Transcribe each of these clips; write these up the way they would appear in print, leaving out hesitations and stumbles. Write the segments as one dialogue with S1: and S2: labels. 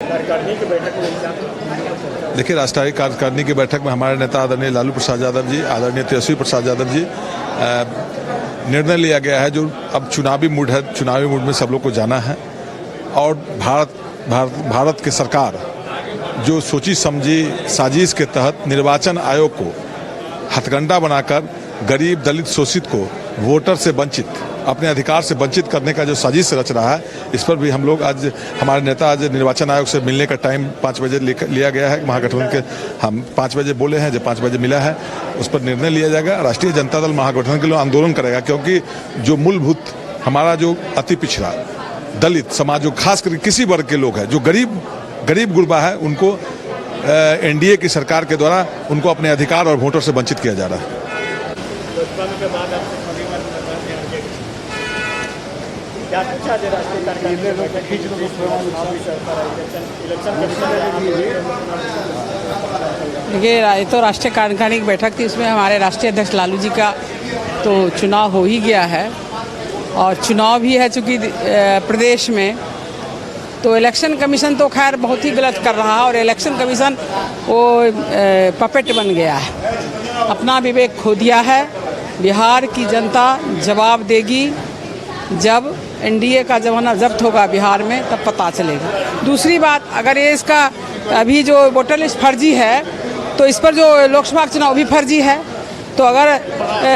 S1: कार्यकारिणी की बैठक में?
S2: देखिए, राष्ट्रीय कार्यकारिणी की बैठक में हमारे नेता आदरणीय लालू प्रसाद यादव जी, आदरणीय तेजस्वी प्रसाद यादव जी, निर्णय लिया गया है जो अब चुनावी मूड है, चुनावी मूड में सब लोग को जाना है और भारत की सरकार जो सोची समझी साजिश के तहत निर्वाचन आयोग को हथकंडा बनाकर गरीब दलित शोषित को वोटर से वंचित, अपने अधिकार से वंचित करने का जो साजिश रच रहा है, इस पर भी हम लोग आज, हमारे नेता आज निर्वाचन आयोग से मिलने का टाइम 5 बजे लिया गया है। महागठबंधन के हम 5 बजे बोले हैं, जब 5 बजे मिला है उस पर निर्णय लिया जाएगा। राष्ट्रीय जनता दल महागठबंधन के लिए आंदोलन करेगा, क्योंकि जो मूलभूत हमारा जो अति पिछड़ा दलित समाज, जो खास करके किसी वर्ग के लोग हैं, जो गरीब गुरबा है, उनको एनडीए की सरकार के द्वारा उनको अपने अधिकार और वोटर से वंचित किया जा रहा है।
S3: देखिए, ये तो राष्ट्रीय कार्यकारिणी की बैठक थी, उसमें हमारे राष्ट्रीय अध्यक्ष लालू जी का तो चुनाव हो ही गया है और चुनाव भी है चूँकि प्रदेश में, तो इलेक्शन कमीशन तो खैर बहुत ही गलत कर रहा है और इलेक्शन कमीशन वो पपेट बन गया है, अपना विवेक खो दिया है। बिहार की जनता जवाब देगी जब एनडीए का जमाना जब्त होगा बिहार में, तब पता चलेगा। दूसरी बात, अगर ये इसका अभी जो वोटर लिस्ट फर्जी है तो इस पर जो लोकसभा चुनाव भी फर्जी है, तो अगर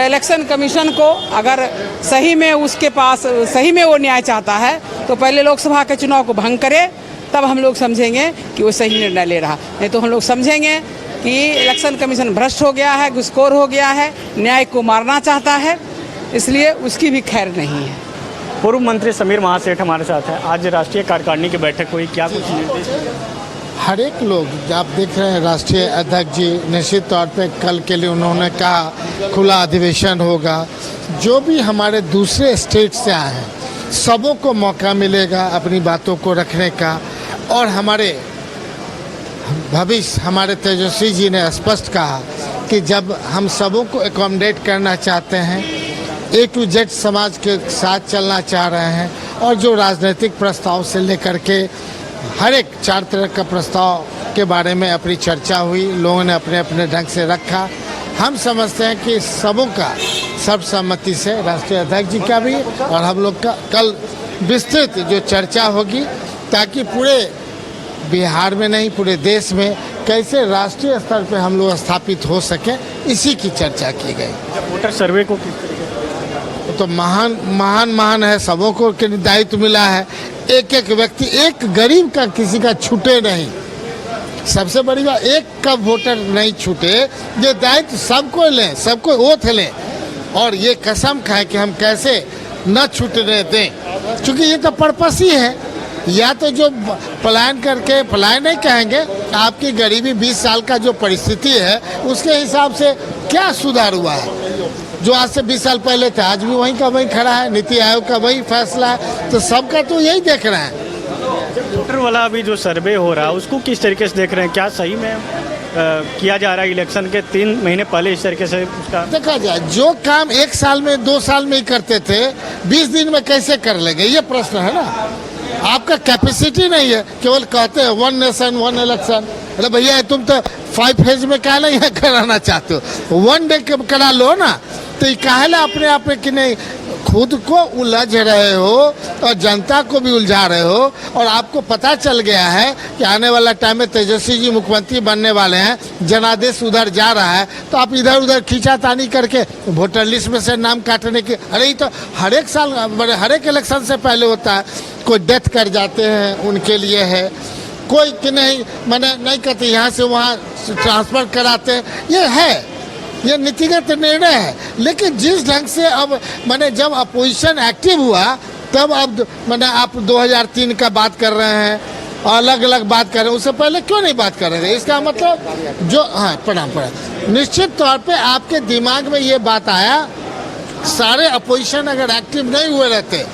S3: इलेक्शन कमीशन को अगर सही में उसके पास सही में वो न्याय चाहता है तो पहले लोकसभा के चुनाव को भंग करे, तब हम लोग समझेंगे कि वो सही निर्णय ले रहा। नहीं तो हम लोग समझेंगे कि इलेक्शन कमीशन भ्रष्ट हो गया है, घुसखोर हो गया है, न्याय को मारना चाहता है, इसलिए उसकी भी खैर नहीं है।
S1: पूर्व मंत्री समीर महासेठ हमारे साथ हैं। आज राष्ट्रीय कार्यकारिणी की बैठक हुई, क्या कुछ निर्देश?
S4: हर एक लोग, आप देख रहे हैं राष्ट्रीय अध्यक्ष जी निश्चित तौर पे कल के लिए उन्होंने कहा खुला अधिवेशन होगा। जो भी हमारे दूसरे स्टेट से आए हैं सबों को मौका मिलेगा अपनी बातों को रखने का, और हमारे भविष्य हमारे तेजस्वी जी ने स्पष्ट कहा कि जब हम सबों को एकोमोडेट करना चाहते हैं, ए टू जेड समाज के साथ चलना चाह रहे हैं, और जो राजनीतिक प्रस्ताव से लेकर के हर एक 4 तरह का प्रस्ताव के बारे में अपनी चर्चा हुई, लोगों ने अपने अपने ढंग से रखा। हम समझते हैं कि सबों का सर्वसम्मति से, राष्ट्रीय अध्यक्ष जी का भी और हम लोग का कल विस्तृत जो चर्चा होगी, ताकि पूरे बिहार में नहीं पूरे देश में कैसे राष्ट्रीय स्तर पे हम लोग स्थापित हो सकें, इसी की चर्चा की गई।
S1: वोटर सर्वे को किस तरीके से?
S4: तो महान है, सबों को दायित्व मिला है। एक एक व्यक्ति, एक गरीब का किसी का छूटे नहीं, सबसे बड़ी बात एक का वोटर नहीं छूटे, ये दायित्व सबको लें, सबको ओथ लें और ये कसम खाएं कि हम कैसे न छूटने दें, क्योंकि ये तो पर्पस ही है। या तो जो पलायन करके, पलायन नहीं कहेंगे, आपकी गरीबी 20 साल का जो परिस्थिति है उसके हिसाब से क्या सुधार हुआ है, जो आज से 20 साल पहले था आज भी वहीं का वहीं खड़ा है, नीति आयोग का वही फैसला है, तो सबका तो यही देख रहे हैं।
S1: वोटर वाला अभी जो सर्वे हो रहा है उसको किस तरीके से देख रहे हैं? क्या सही में किया जा रहा है? इलेक्शन के 3 महीने पहले इस तरीके से उसका
S4: देखा जाए, जो काम 1 साल में 2 साल में ही करते थे 20 दिन में कैसे कर लेंगे, ये प्रश्न है ना। आपका कैपेसिटी नहीं है, केवल कहते हैं 1 नेशन 1 इलेक्शन। अरे भैया तुम तो 5 फेज में क्या नहीं कराना चाहते हो, 1 डे करा लो ना। तो ये काहे अपने आप में कि नहीं खुद को उलझ रहे हो और जनता को भी उलझा रहे हो, और आपको पता चल गया है कि आने वाला टाइम में तेजस्वी जी मुख्यमंत्री बनने वाले हैं, जनादेश उधर जा रहा है, तो आप इधर उधर खींचातानी करके वोटर लिस्ट में से नाम काटने के, अरे ये तो हर एक साल हर एक इलेक्शन से पहले होता है। कोई डेथ कर जाते हैं उनके लिए है, कोई कि नहीं मैंने नहीं कहते यहाँ से वहाँ ट्रांसफर कराते हैं, ये है, ये नीतिगत निर्णय है। लेकिन जिस ढंग से अब मैंने जब अपोजिशन एक्टिव हुआ तब अब मैंने आप 2003 का बात कर रहे हैं, अलग अलग बात कर रहे हैं, उससे पहले क्यों नहीं बात कर रहे थे? इसका मतलब जो प्रणाम निश्चित तौर पे आपके दिमाग में ये बात आया, सारे अपोजिशन अगर एक्टिव नहीं हुए रहते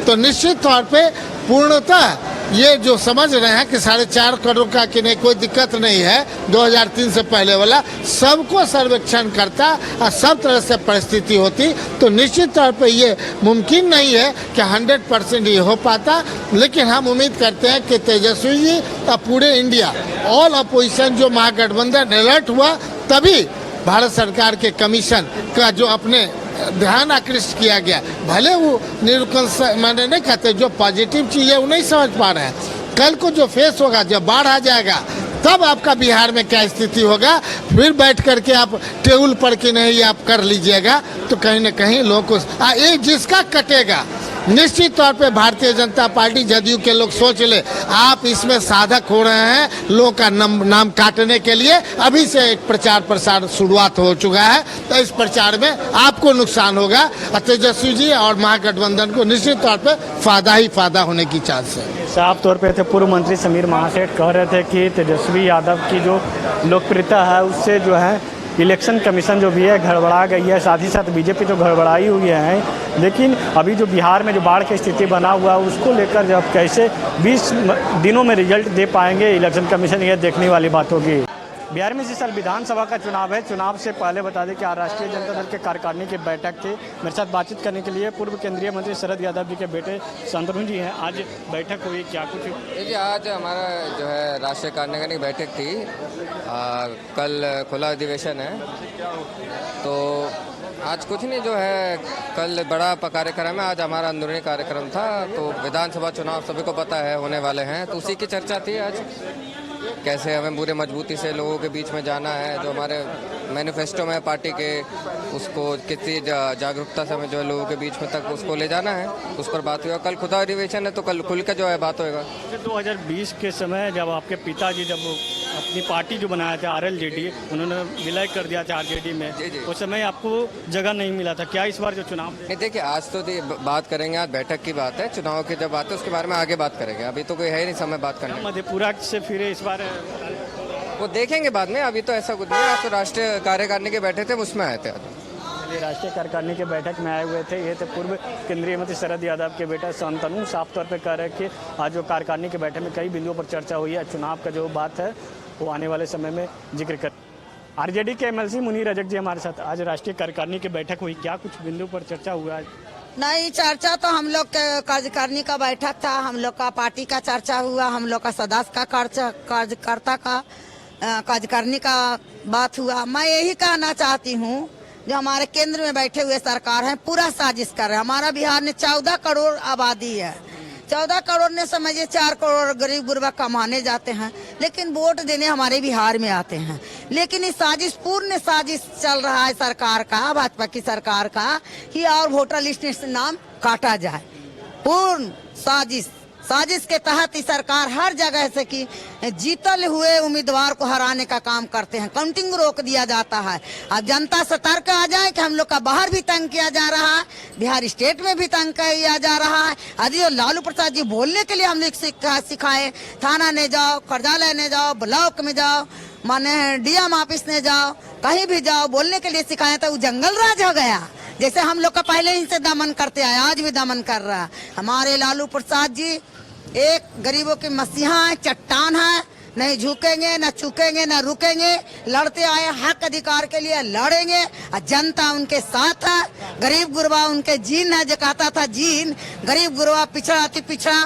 S4: तो निश्चित तौर पे पूर्णतः ये जो समझ रहे हैं कि 4.5 करोड़ का कि नहीं कोई दिक्कत नहीं है 2003 से पहले वाला, सबको सर्वेक्षण करता और सब तरह से परिस्थिति होती तो निश्चित तौर पे ये मुमकिन नहीं है कि 100% ये हो पाता। लेकिन हम उम्मीद करते हैं कि तेजस्वी जी और पूरे इंडिया ऑल अपोजिशन जो महागठबंधन अलर्ट हुआ, तभी भारत सरकार के कमीशन का जो अपने ध्यान आकृष्ट किया गया, भले वो मैंने नहीं कहते, जो पॉजिटिव चीज़ है वो नहीं समझ पा रहे हैं। कल को जो फेस होगा, जब बाढ़ आ जाएगा, तब आपका बिहार में क्या स्थिति होगा, फिर बैठ करके आप टेबल पर कि नहीं आप कर लीजिएगा, तो कहीं ना कहीं लोग को ये जिसका कटेगा निश्चित तौर पे भारतीय जनता पार्टी जदयू के लोग सोच ले आप इसमें साधक हो रहे हैं, लोगों का नाम काटने के लिए अभी से एक प्रचार प्रसार शुरुआत हो चुका है, तो इस प्रचार में आपको नुकसान होगा। तेजस्वी जी और महागठबंधन को निश्चित तौर पे फायदा ही फायदा होने की चांस है।
S1: साफ तौर पे थे पूर्व मंत्री समीर महासेठ कह रहे थे कि तेजस्वी यादव की जो लोकप्रियता है उससे जो है इलेक्शन कमीशन जो भी है गड़बड़ा गई है, साथ ही साथ बीजेपी तो गड़बड़ाई हुई है। लेकिन अभी जो बिहार में जो बाढ़ की स्थिति बना हुआ है उसको लेकर जब कैसे 20 दिनों में रिजल्ट दे पाएंगे इलेक्शन कमीशन, ये देखने वाली बात होगी। बिहार में इस साल विधानसभा का चुनाव है। चुनाव से पहले बता दें कि आज राष्ट्रीय जनता दल के कार्यकारिणी की बैठक थी। मेरे साथ बातचीत करने के लिए पूर्व केंद्रीय मंत्री शरद यादव जी के बेटे शांतनु जी हैं। आज बैठक हुई, क्या कुछ?
S5: देखिए, आज हमारा जो है राष्ट्रीय कार्यकारिणी की बैठक थी। कल खुला अधिवेशन है, तो आज कुछ नहीं, जो है कल बड़ा कार्यक्रम है, आज हमारा अंदरूनी कार्यक्रम था। तो विधानसभा चुनाव सभी को पता है होने वाले हैं, तो उसी की चर्चा थी आज, कैसे हमें पूरे मजबूती से लोगों के बीच में जाना है, जो हमारे मैनिफेस्टो में पार्टी के, उसको कितनी जागरूकता से हमें जो है लोगों के बीच में तक उसको ले जाना है, उस पर बात हुई। कल खुदा अधिवेशन है, तो कल खुल कर जो है बात होएगा।
S1: 2020 के समय जब आपके पिताजी जब अपनी पार्टी जो बनाया था RLJD, उन्होंने विलय कर दिया था RJD में, उस समय आपको जगह नहीं मिला था, क्या इस बार जो चुनाव?
S5: देखिए, आज तो बात करेंगे, आज बैठक की बात है, चुनाव की जब बात है उसके बारे में आगे बात करेंगे, अभी तो कोई है नहीं समय बात करने।
S1: मधेपुरा से फिर इस बार
S5: वो देखेंगे बाद में, अभी तो ऐसा कुछ नहीं है। आज तो राष्ट्रीय कार्यकारिणी के बैठे थे, उसमें आए थे।
S1: राष्ट्रीय कार्यकारिणी के बैठक में आए हुए थे, ये थे पूर्व केंद्रीय मंत्री शरद यादव के बेटा शांतनु। साफ तौर पे कह रहे हैं कि आज जो कार्यकारिणी की बैठक में कई बिंदुओं पर चर्चा हुई है, चुनाव का जो बात है वो आने वाले समय में जिक्र कर। RJD के MLC मुनीर रजक जी हमारे साथ। आज राष्ट्रीय कार्यकारिणी की बैठक हुई, क्या कुछ बिंदु पर चर्चा हुआ है?
S6: नहीं, चर्चा तो हम लोग के कार्यकारिणी का बैठक था, हम लोग का पार्टी का चर्चा हुआ, हम लोग का सदस्य का कार्यकर्ता का कार्यकारिणी का बात हुआ। मैं यही कहना चाहती हूँ, जो हमारे केंद्र में बैठे हुए सरकार है पूरा साजिश कर रहे हैं। हमारा बिहार में 14 करोड़ आबादी है, 14 करोड़ ने समझिए 4 करोड़ गरीब गुरबा कमाने जाते हैं, लेकिन वोट देने हमारे बिहार में आते हैं। लेकिन इस साजिश, पूर्ण साजिश चल रहा है सरकार का, भाजपा की सरकार का, कि और वोटर लिस्ट से नाम काटा जाए। पूर्ण साजिश के तहत इस सरकार हर जगह से कि जीतल हुए उम्मीदवार को हराने का काम करते हैं। काउंटिंग रोक दिया जाता है। अब जनता सतर्क आ जाए कि हम लोग का बाहर भी तंग किया जा रहा है, बिहार स्टेट में भी तंग किया जा रहा है। यदि जो लालू प्रसाद जी बोलने के लिए हम लोग सिखाए, थाना ने जाओ, कार्यालय ने जाओ, ब्लॉक में जाओ, माने DM ऑफिस ने जाओ, कहीं भी जाओ, बोलने के लिए सिखाए, तो वो जंगल राज हो गया। जैसे हम लोग का पहले ही से दमन करते आए, आज भी दमन कर रहा है। हमारे लालू प्रसाद जी एक गरीबों के मसीहा है, चट्टान है, नहीं झुकेंगे, न चूकेंगे, न रुकेंगे। लड़ते आए हक अधिकार के लिए, लड़ेंगे, और जनता उनके साथ है। गरीब गुरबा उनके जीन है, जो कहता था जीन, गरीब गुरबा पिछड़ा अति पिछड़ा,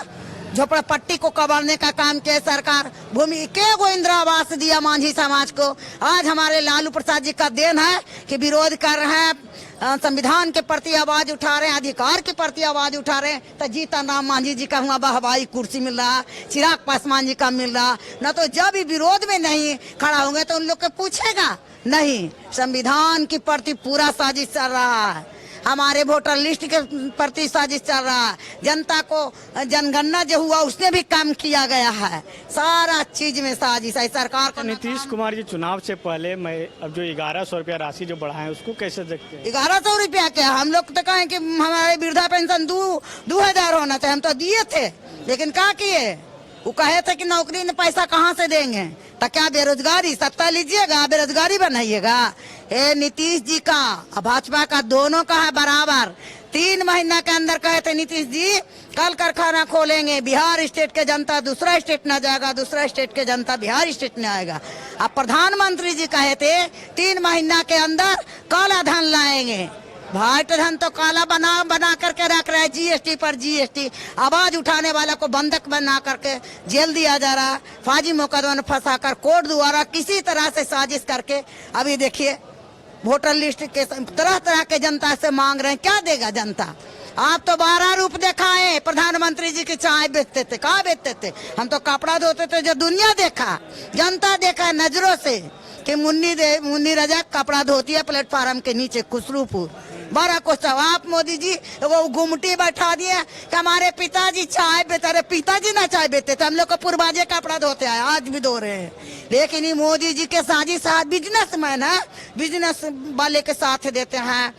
S6: झोपड़पट्टी को कबाड़ने का काम किया सरकार। भूमि के को इंदिरा आवास दिया मांझी समाज को। आज हमारे लालू प्रसाद जी का देन है कि विरोध कर रहे हैं, संविधान के प्रति आवाज उठा रहे हैं, अधिकार के प्रति आवाज उठा रहे हैं। तो जीतन राम मांझी जी का हुआ हवाई कुर्सी मिल रहा, चिराग पासवान जी का मिल रहा। न तो जब भी विरोध में नहीं खड़ा होंगे तो उन लोग को पूछेगा नहीं। संविधान के प्रति पूरा साजिश चल रहा है, हमारे वोटर लिस्ट के प्रति साजिश चल रहा है। जनता को जनगणना जो हुआ उसने भी काम किया गया है, सारा चीज में साजिश है सरकार का।
S1: नीतीश कुमार जी चुनाव से पहले मैं अब जो 1100 रुपया राशि जो बढ़ाए उसको कैसे देखते हैं?
S6: 1100 रुपया क्या, हम लोग तो कहें कि हमारे वृद्धा पेंशन 2000 होना चाहिए, हम तो दिए थे, लेकिन क्या किए? वो कहे थे कि नौकरी में पैसा कहाँ से देंगे, तो क्या बेरोजगारी सत्ता लीजिएगा, बेरोजगारी बनाइएगा। नीतीश जी का भाजपा का दोनों का है बराबर। 3 महीना के अंदर कहे थे नीतीश जी कल कारखाना खोलेंगे, बिहार स्टेट के जनता दूसरा स्टेट न जाएगा, दूसरा स्टेट के जनता बिहार स्टेट में आएगा। अब प्रधानमंत्री जी कहे थे 3 महीना के अंदर काला धन लाएंगे। व्हाइट धन तो काला बना करके रख रहा है, जीएसटी पर जीएसटी। आवाज उठाने वाला को बंधक बना करके जेल दिया जा रहा है, फर्जी मुकदमा में फंसाकर कोर्ट द्वारा किसी तरह से साजिश करके। अभी देखिए वोटर लिस्ट के तरह तरह के जनता से मांग रहे हैं, क्या देगा जनता? आप तो 12 रूप दिखाए, प्रधानमंत्री जी की चाय बेचते थे, कहाँ बेचते थे? हम तो कपड़ा धोते थे, जो दुनिया देखा, जनता देखा नजरों से कि मुन्नी रजा कपड़ा धोती है प्लेटफार्म के नीचे खुसरूपुर। बड़ा कुछ आप मोदी जी वो गुमटी बैठा दिए कि हमारे पिताजी चाय बेचते। अरे पिताजी ना चाय बेचते थे, हम लोग को पूर्वाजे कपड़ा धोते आए, आज भी धो रहे हैं। लेकिन ये मोदी जी के साजिश बिजनेसमैन है, बिजनेस वाले के साथ देते हैं।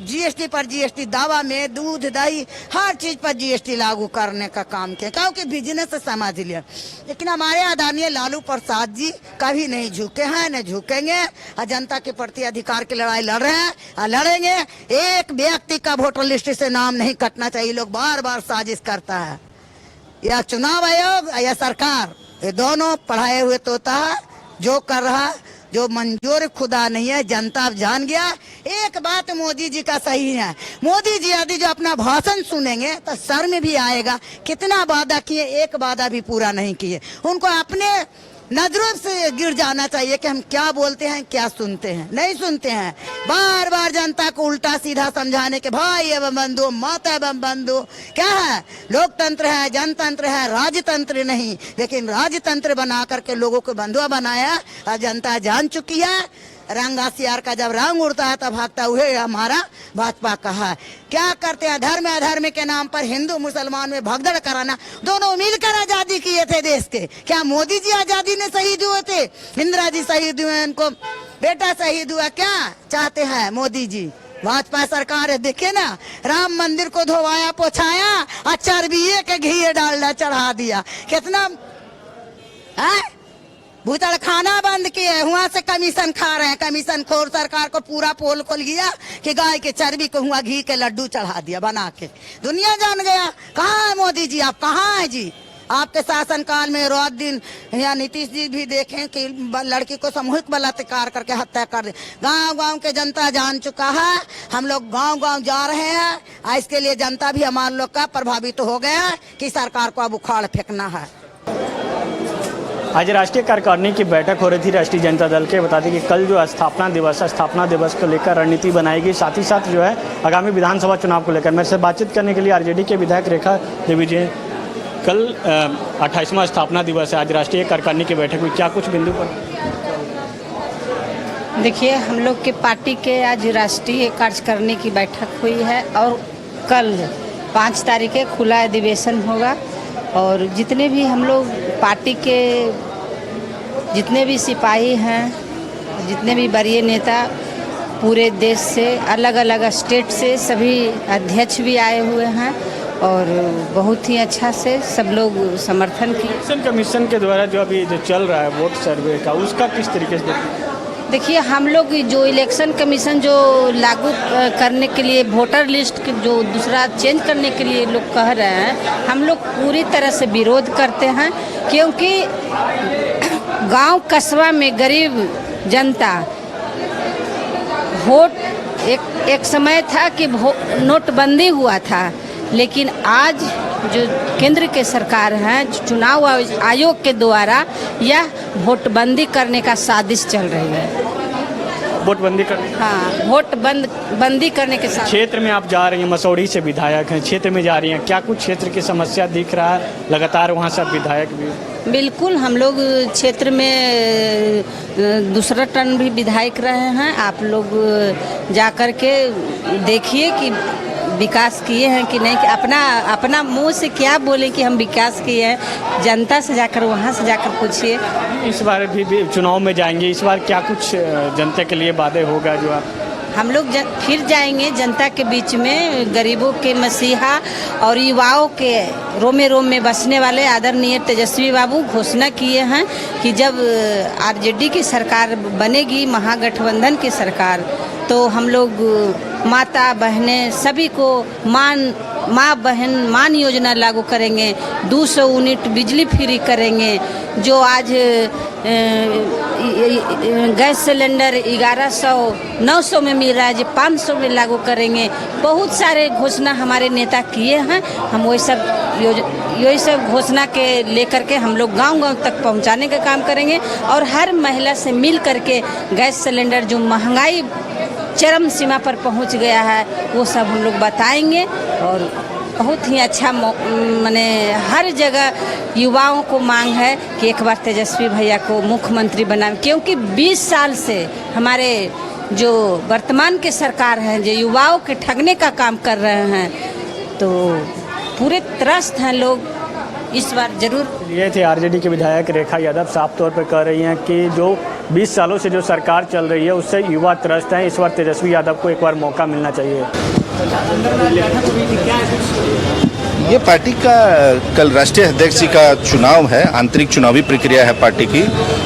S6: जीएसटी पर जीएसटी, दावा में दूध दही हर चीज पर जीएसटी लागू करने का काम किया, क्योंकि बिजनेस से समझ लिया। लेकिन हमारे आदरणीय लालू प्रसाद जी कभी नहीं झुके हैं, न झुकेंगे, और जनता के प्रति अधिकार की लड़ाई लड़ रहे हैं और लड़ेंगे। एक व्यक्ति का वोटर लिस्ट से नाम नहीं कटना चाहिए, लोग बार बार साजिश करता है। या चुनाव आयोग या सरकार, ये दोनों पढ़ाए हुए तोता है, जो कर रहा है, जो मंजूर खुदा नहीं है, जनता अब जान गया। एक बात मोदी जी का सही है, मोदी जी यदि जो अपना भाषण सुनेंगे तो सर में भी आएगा कितना वादा किए, एक वादा भी पूरा नहीं किए। उनको अपने नजरों से गिर जाना चाहिए कि हम क्या बोलते हैं, क्या सुनते हैं, नहीं सुनते हैं। बार बार जनता को उल्टा सीधा समझाने के भाई एवं बंधु, माता एवं बंधु, क्या है? लोकतंत्र है, जनतंत्र है, राजतंत्र नहीं। लेकिन राजतंत्र बना करके लोगों को बंधुआ बनाया और जनता जान चुकी है। रंगा सियार का जब रंग उड़ता है तब भागता हुए हमारा भाजपा का है। क्या करते हैं? धर्म अधर्म के नाम पर हिंदू मुसलमान में भगदड़ कराना। दोनों मिलकर आजादी किए थे देश के। क्या मोदी जी आजादी में शहीद हुए थे? इंदिरा जी शहीद हुए, उनको बेटा शहीद हुआ। क्या चाहते हैं मोदी जी? भाजपा सरकार है, देखिए ना, राम मंदिर को धोवाया पोछाया और चर्बिए के घी डालना चढ़ा दिया। कितना है? भूतड़ खाना बंद किए, वहाँ से कमीशन खा रहे हैं। कमीशन खोर सरकार को पूरा पोल खोल गया कि गाय के चर्बी को हुआ घी के लड्डू चढ़ा दिया बना के। दुनिया जान गया। कहाँ है मोदी जी? आप कहाँ है जी? आपके शासन काल में रात दिन या नीतीश जी भी देखें कि लड़की को सामूहिक बलात्कार करके हत्या कर दे। गांव गांव के जनता जान चुका है। हम लोग गांव गांव जा रहे हैं, इसके लिए जनता भी हमारे लोग का प्रभावित हो गया कि सरकार को अब उखाड़ फेंकना है।
S1: आज राष्ट्रीय कार्यकारिणी की बैठक हो रही थी राष्ट्रीय जनता दल के। बता दें कि कल जो स्थापना दिवस है, स्थापना दिवस को लेकर रणनीति बनाई गई। साथ ही साथ जो है आगामी विधानसभा चुनाव को लेकर मेरे से बातचीत करने के लिए आरजेडी के विधायक रेखा देवी जी। कल 28वां स्थापना दिवस है, आज राष्ट्रीय कार्यकारिणी की बैठक हुई, क्या कुछ बिंदु पर?
S7: देखिए, हम लोग के पार्टी के आज राष्ट्रीय कार्यकारिणी की बैठक हुई है और कल 5 तारीख को खुला अधिवेशन होगा। और जितने भी हम लोग पार्टी के जितने भी सिपाही हैं, जितने भी वरीय नेता पूरे देश से, अलग अलग स्टेट से सभी अध्यक्ष भी आए हुए हैं और बहुत ही अच्छा से सब लोग समर्थन किए।
S1: इलेक्शन कमीशन के द्वारा जो अभी जो चल रहा है वोट सर्वे का, उसका किस तरीके से
S7: देखिए, हम लोग जो इलेक्शन कमीशन जो लागू करने के लिए वोटर लिस्ट जो दूसरा चेंज करने के लिए लोग कह रहे हैं, हम लोग पूरी तरह से विरोध करते हैं। क्योंकि गांव कस्बा में गरीब जनता वोट एक समय था कि नोटबंदी हुआ था, लेकिन आज जो केंद्र के सरकार है, चुनाव आयोग के द्वारा यह वोटबंदी करने का साजिश चल रही है।
S1: वोटबंदी करने?
S7: हाँ, बंदी करने के साथ।
S1: क्षेत्र में आप जा रही हैं, मसौड़ी से विधायक हैं, क्षेत्र में जा रही हैं, क्या कुछ क्षेत्र की समस्या दिख रहा है? लगातार वहाँ सब विधायक भी।
S7: बिल्कुल, हम लोग क्षेत्र में दूसरा टर्न भी विधायक रहे हैं। आप लोग जा कर के देखिए कि विकास किए हैं कि नहीं। कि अपना मुंह से क्या बोले कि हम विकास किए हैं, जनता से जाकर वहाँ से जाकर पूछिए।
S1: इस बार भी चुनाव में जाएंगे, इस बार क्या कुछ जनता के लिए वादे होगा जो आप?
S7: हम लोग फिर जाएंगे जनता के बीच में, गरीबों के मसीहा और युवाओं के रोमे रोम में बसने वाले आदरणीय तेजस्वी बाबू घोषणा किए हैं कि जब आरजेडी की सरकार बनेगी, महागठबंधन की सरकार, तो हम लोग माता बहनें सभी को माँ बहन मान योजना लागू करेंगे, 200 यूनिट बिजली फ्री करेंगे। जो आज गैस सिलेंडर 1100 900 में मिल रहा है, जो 500 में लागू करेंगे। बहुत सारे घोषणा हमारे नेता किए हैं, हम यही सब घोषणा के लेकर के हम लोग गांव-गांव तक पहुंचाने का काम करेंगे और हर महिला से मिल करके गैस सिलेंडर जो महंगाई चरम सीमा पर पहुंच गया है वो सब हम लोग बताएंगे। और बहुत ही अच्छा माने हर जगह युवाओं को मांग है कि एक बार तेजस्वी भैया को मुख्यमंत्री बनाएं, क्योंकि 20 साल से हमारे जो वर्तमान के सरकार हैं जो युवाओं के ठगने का काम कर रहे हैं, तो पूरे त्रस्त हैं लोग। इस बार जरूर
S1: ये थे आरजेडी के विधायक रेखा यादव, साफ तौर पर कह रही हैं कि जो 20 सालों से जो सरकार चल रही है उससे युवा त्रस्त हैं। इस बार तेजस्वी यादव को एक बार मौका मिलना चाहिए।
S8: ये पार्टी का कल राष्ट्रीय अध्यक्ष जी का चुनाव है, आंतरिक चुनावी प्रक्रिया है पार्टी की,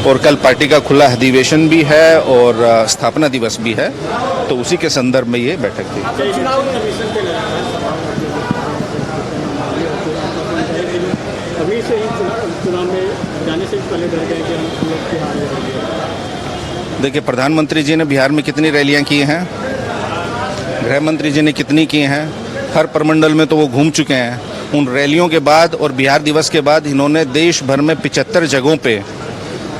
S8: और कल पार्टी का खुला अधिवेशन भी है और स्थापना दिवस भी है, तो उसी के संदर्भ में ये बैठक थी।
S1: अभी से ही चुनाव में जाने से पहले डर गए कि हम लोग की हार जाएगी।
S8: देखिए, प्रधानमंत्री जी ने बिहार में कितनी रैलियां की हैं, गृह मंत्री जी ने कितनी की हैं, हर प्रमंडल में तो वो घूम चुके हैं। उन रैलियों के बाद और बिहार दिवस के बाद इन्होंने देश भर में 75 जगहों पे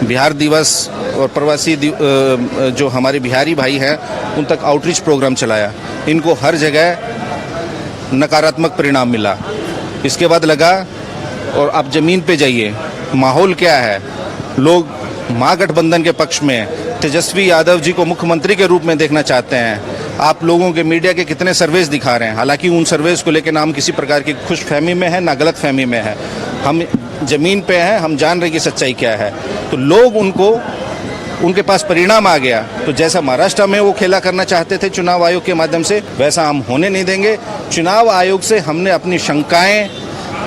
S8: बिहार दिवस और प्रवासी जो हमारे बिहारी भाई हैं उन तक आउटरीच प्रोग्राम चलाया। इनको हर जगह नकारात्मक परिणाम मिला। इसके बाद लगा, और आप जमीन पे जाइए, माहौल क्या है, लोग महागठबंधन के पक्ष में तेजस्वी यादव जी को मुख्यमंत्री के रूप में देखना चाहते हैं। आप लोगों के मीडिया के कितने सर्वेस दिखा रहे हैं, हालांकि उन सर्वेस को लेकर ना हम किसी प्रकार की खुशफहमी में है ना गलत फहमी में है, हम जमीन पे हैं, हम जान रहे कि सच्चाई क्या है। तो लोग उनके पास परिणाम आ गया, तो जैसा महाराष्ट्र में वो खेला करना चाहते थे चुनाव आयोग के माध्यम से, वैसा हम होने नहीं देंगे। चुनाव आयोग से हमने अपनी शंकाएं,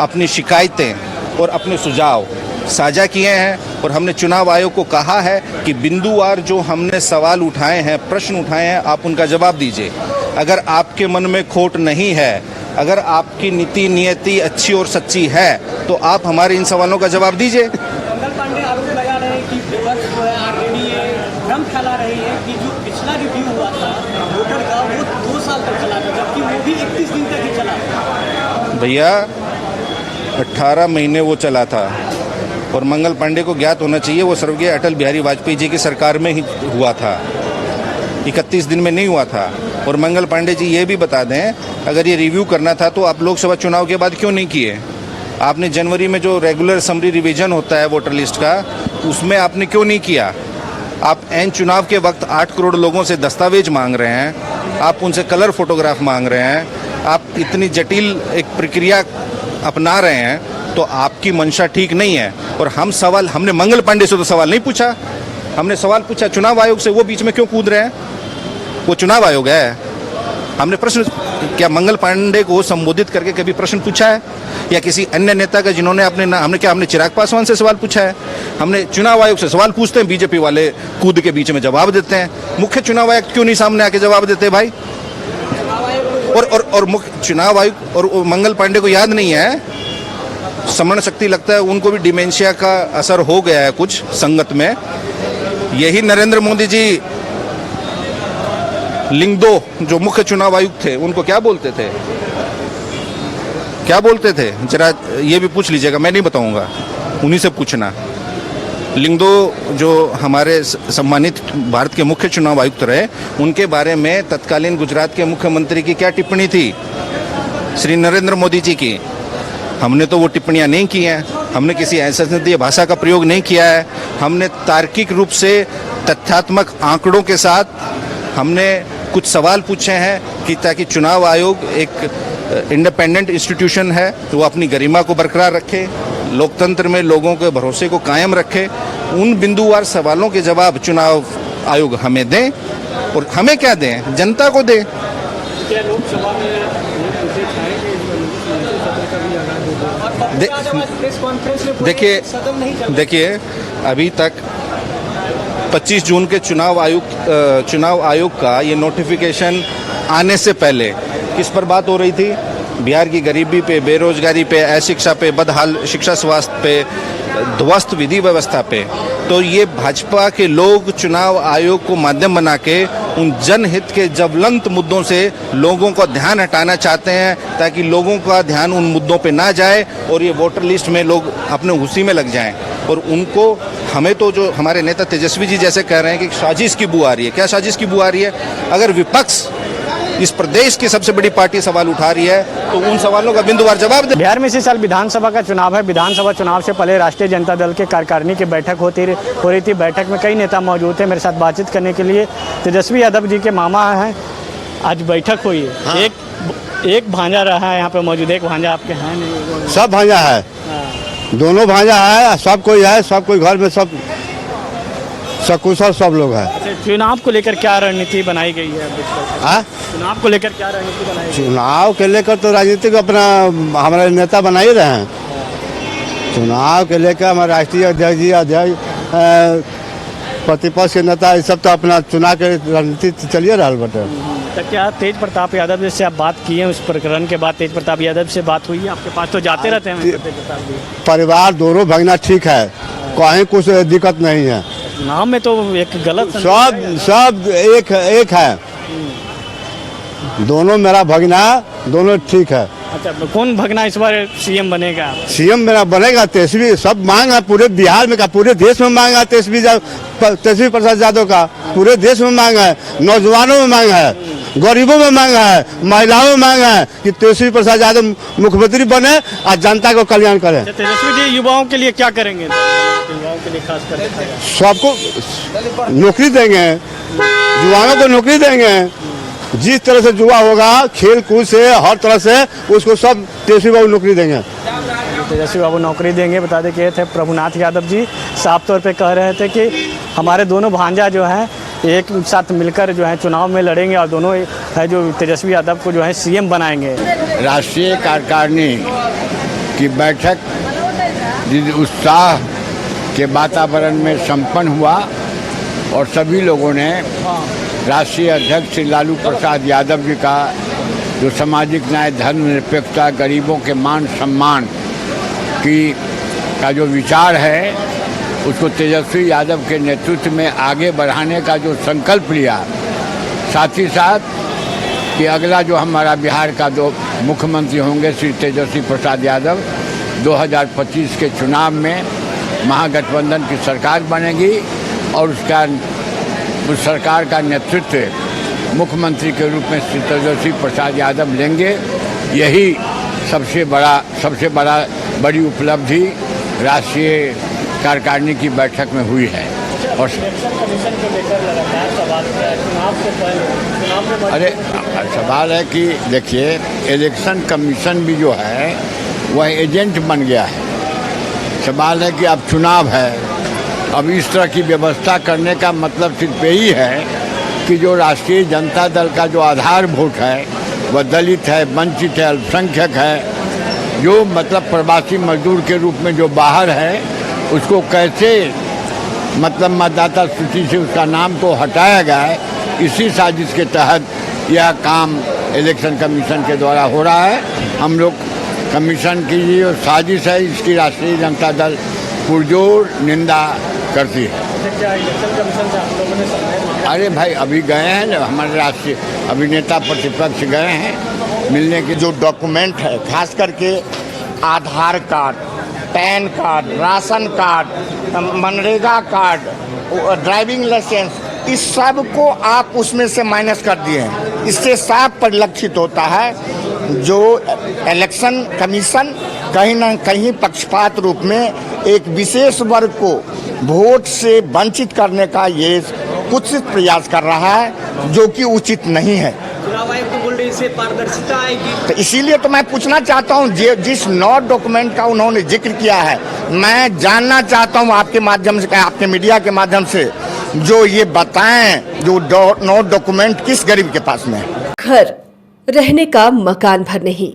S8: अपनी शिकायतें और अपने सुझाव साझा किए हैं, और हमने चुनाव आयोग को कहा है कि बिंदुवार जो हमने सवाल उठाए हैं, प्रश्न उठाए हैं, आप उनका जवाब दीजिए। अगर आपके मन में खोट नहीं है, अगर आपकी नीति नियति अच्छी और सच्ची है, तो आप हमारे इन सवालों का जवाब दीजिए।
S1: मंगल पांडे आरोप लगा रहे हैं कि विपक्ष जो है आरजेडी ये भ्रम फैला रही है कि जो पिछला रिव्यू हुआ था वोटर का वो 2 साल तक चला था, जबकि वो भी 31 दिन तक ही चला।
S8: भैया 18 महीने वो चला था, और मंगल पांडे को ज्ञात होना चाहिए वो स्वर्गीय अटल बिहारी वाजपेयी जी की सरकार में ही हुआ था, 31 दिन में नहीं हुआ था। और मंगल पांडे जी ये भी बता दें, अगर ये रिव्यू करना था तो आप लोकसभा चुनाव के बाद क्यों नहीं किए? आपने जनवरी में जो रेगुलर समरी रिवीजन होता है वोटर लिस्ट का, उसमें आपने क्यों नहीं किया? आप एन चुनाव के वक्त 8 करोड़ लोगों से दस्तावेज मांग रहे हैं, आप उनसे कलर फोटोग्राफ मांग रहे हैं, आप इतनी जटिल एक प्रक्रिया अपना रहे हैं, तो आपकी मंशा ठीक नहीं है। और हमने मंगल पांडे से तो सवाल नहीं पूछा, हमने सवाल पूछा चुनाव आयोग से, वो बीच में क्यों कूद रहे हैं? वो चुनाव आयोग है। हमने प्रश्न, क्या मंगल पांडे को संबोधित करके कभी प्रश्न पूछा है, या किसी अन्य नेता का जिन्होंने हमने चिराग पासवान से सवाल पूछा है? हमने चुनाव आयोग से सवाल पूछते हैं, बीजेपी वाले कूद के बीच में जवाब देते हैं। मुख्य चुनाव आयुक्त क्यों नहीं सामने आके जवाब देते भाई? और मुख्य चुनाव आयुक्त और मंगल पांडे को याद नहीं है, स्मरण शक्ति लगता है उनको भी डिमेंशिया का असर हो गया है कुछ संगत में। यही नरेंद्र मोदी जी लिंगदो जो मुख्य चुनाव आयुक्त थे उनको क्या बोलते थे, जरा ये भी पूछ लीजिएगा, मैं नहीं बताऊंगा, उन्हीं से पूछना। लिंगदो जो हमारे सम्मानित भारत के मुख्य चुनाव आयुक्त रहे, उनके बारे में तत्कालीन गुजरात के मुख्यमंत्री की क्या टिप्पणी थी श्री नरेंद्र मोदी जी की? हमने तो वो टिप्पणियां नहीं की हैं, हमने किसी असंसदीय भाषा का प्रयोग नहीं किया है, हमने तार्किक रूप से तथ्यात्मक आंकड़ों के साथ हमने कुछ सवाल पूछे हैं कि ताकि चुनाव आयोग एक इंडिपेंडेंट इंस्टीट्यूशन है तो वो अपनी गरिमा को बरकरार रखे, लोकतंत्र में लोगों के भरोसे को कायम रखे। उन बिंदुवार सवालों के जवाब चुनाव आयोग हमें दें, और हमें क्या दें, जनता को दें। देखिए अभी तक 25 जून के चुनाव आयोग का ये नोटिफिकेशन आने से पहले किस पर बात हो रही थी? बिहार की गरीबी पे, बेरोजगारी पे, अशिक्षा पे, बदहाल शिक्षा स्वास्थ्य पे, ध्वस्त विधि व्यवस्था पे। तो ये भाजपा के लोग चुनाव आयोग को माध्यम बना के उन जनहित के ज्वलंत मुद्दों से लोगों का ध्यान हटाना चाहते हैं, ताकि लोगों का ध्यान उन मुद्दों पे ना जाए और ये वोटर लिस्ट में लोग अपने उसी में लग जाएं। और उनको, हमें तो जो हमारे नेता तेजस्वी जी जैसे कह रहे हैं कि साजिश की बू आ रही है। क्या साजिश की बू आ रही है? अगर विपक्ष इस प्रदेश की सबसे बड़ी पार्टी सवाल उठा रही है तो उन सवालों का बिंदुवार जवाब दे।
S1: बिहार में इसी साल विधानसभा का चुनाव है। विधानसभा चुनाव से पहले राष्ट्रीय जनता दल के कार्यकारिणी की बैठक हो रही थी। बैठक में कई नेता मौजूद थे। मेरे साथ बातचीत करने के लिए तेजस्वी यादव जी के मामा हैं। आज बैठक हुई है। हाँ। एक भांजा रहा है यहाँ पे मौजूद। एक भांजा आपके हैं नहीं?
S9: सब भांजा है। हाँ। दोनों भांजा है, सब कोई है, सब कोई घर में सब सकुशल सब लोग हैं।
S1: अच्छा, चुनाव को लेकर क्या रणनीति बनाई गई है? चुनाव को लेकर क्या रणनीति बनाई गई?
S9: चुनाव के लेकर तो राजनीतिक अपना हमारे नेता बना ही रहे हैं। चुनाव के लेकर हमारे राष्ट्रीय अध्यक्ष जी, अध्यक्ष, प्रतिपक्ष के नेता, ये सब तो अपना चुनाव के रणनीति चलिए रहा बटे।
S1: तो क्या तेज प्रताप यादव जैसे आप बात किए उस प्रकरण के बाद तेज प्रताप यादव से बात हुई है आपके पास? तो जाते रहते हैं तेज प्रताप जी।
S9: परिवार दोनों भगना ठीक है, कहीं कुछ दिक्कत नहीं है।
S1: नाम में तो एक गलत
S9: सब एक है। दोनों मेरा भगना, दोनों ठीक है।
S1: अच्छा, कौन भगना इस बार सीएम बनेगा?
S9: सीएम मेरा बनेगा तेजस्वी। सब मांग है पूरे बिहार में का, पूरे देश में मांग है तेजस्वी प्रसाद यादव का। पूरे देश में मांग है, नौजवानों में मांग है, गरीबों में मांग है, महिलाओं में मांग है कि तेजस्वी प्रसाद यादव मुख्यमंत्री बने और जनता को कल्याण करें।
S1: तेजस्वी जी युवाओं के लिए क्या करेंगे? युवाओं के लिए खास कर
S9: सबको नौकरी देंगे, युवाओं को नौकरी देंगे। जिस तरह से युवा होगा खेल कूद से हर तरह से उसको सब तेजस्वी बाबू नौकरी देंगे।
S1: तेजस्वी बाबू नौकरी देंगे। बता दें कि ये थे प्रभुनाथ यादव जी। साफ तौर पे कह रहे थे कि हमारे दोनों भांजा जो हैं एक साथ मिलकर जो है चुनाव में लड़ेंगे और दोनों है जो तेजस्वी यादव को जो है सीएम बनाएंगे।
S10: राष्ट्रीय कार्यकारिणी की बैठक जिस उत्साह के वातावरण में संपन्न हुआ और सभी लोगों ने राष्ट्रीय अध्यक्ष श्री लालू प्रसाद यादव जी का जो सामाजिक न्याय, धर्मनिरपेक्षता, गरीबों के मान सम्मान का जो विचार है उसको तेजस्वी यादव के नेतृत्व में आगे बढ़ाने का जो संकल्प लिया, साथ ही साथ कि अगला जो हमारा बिहार का जो मुख्यमंत्री होंगे श्री तेजस्वी प्रसाद यादव, 2025 के चुनाव में महागठबंधन की सरकार बनेगी और उस सरकार का नेतृत्व मुख्यमंत्री के रूप में श्री तेजस्वी प्रसाद यादव लेंगे। यही सबसे बड़ी उपलब्धि राष्ट्रीय कार्यकारिणी की बैठक में हुई है। और अरे सवाल है कि देखिए, इलेक्शन कमीशन भी जो है वह एजेंट बन गया है। सवाल है कि अब चुनाव है, अब इस तरह की व्यवस्था करने का मतलब सिर्फ यही है कि जो राष्ट्रीय जनता दल का जो आधार वोट है वह दलित है, वंचित है, अल्पसंख्यक है, जो मतलब प्रवासी मजदूर के रूप में जो बाहर है, उसको कैसे मतलब मतदाता सूची से उसका नाम को हटाया गया है, इसी साजिश के तहत यह काम इलेक्शन कमीशन के द्वारा हो रहा है। हम लोग कमीशन की जो साजिश है इसकी राष्ट्रीय जनता दल पुरजोर निंदा करती है। अरे भाई, अभी गए हैं ना हमारे राष्ट्रीय अभिनेता प्रतिपक्ष गए हैं मिलने के।
S11: जो डॉक्यूमेंट है, खास करके Aadhaar card, PAN card, ration card, MNREGA card, driving licence, इस सब को आप उसमें से माइनस कर दिए हैं। इससे साफ परिलक्षित होता है जो इलेक्शन कमीशन कहीं न कहीं पक्षपात रूप में एक विशेष वर्ग को वोट से वंचित करने का ये कुछ प्रयास कर रहा है, जो कि उचित नहीं है।
S1: चुनाव आयोग को बोल रही इससे पारदर्शिता आएगी।
S11: तो इसीलिए तो मैं पूछना चाहता हूँ, जिस 9 डॉक्यूमेंट का उन्होंने जिक्र किया है, मैं जानना चाहता हूँ आपके माध्यम से, आपके मीडिया के माध्यम से, जो ये बताएं जो 9 डॉक्यूमेंट किस गरीब के पास में है।
S12: घर रहने का मकान भर नहीं,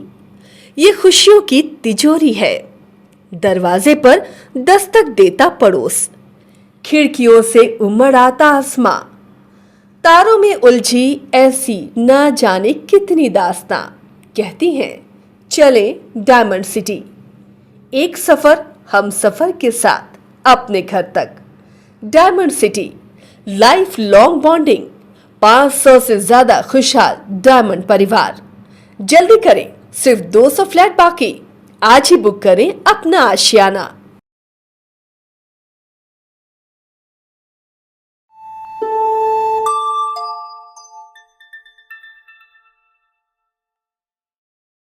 S12: ये खुशियों की तिजोरी है। दरवाजे पर दस्तक देता पड़ोस, खिड़कियों से उमड़ आता आसमां, तारों में उलझी ऐसी ना जाने कितनी दास्तां कहती हैं चले डायमंड सिटी। एक सफर हम सफर के साथ अपने घर तक। Diamond city life long bonding, 500 से ज्यादा खुशहाल डायमंड परिवार। जल्दी करें, सिर्फ 200 फ्लैट बाकी। आज ही बुक करें अपना आशियाना।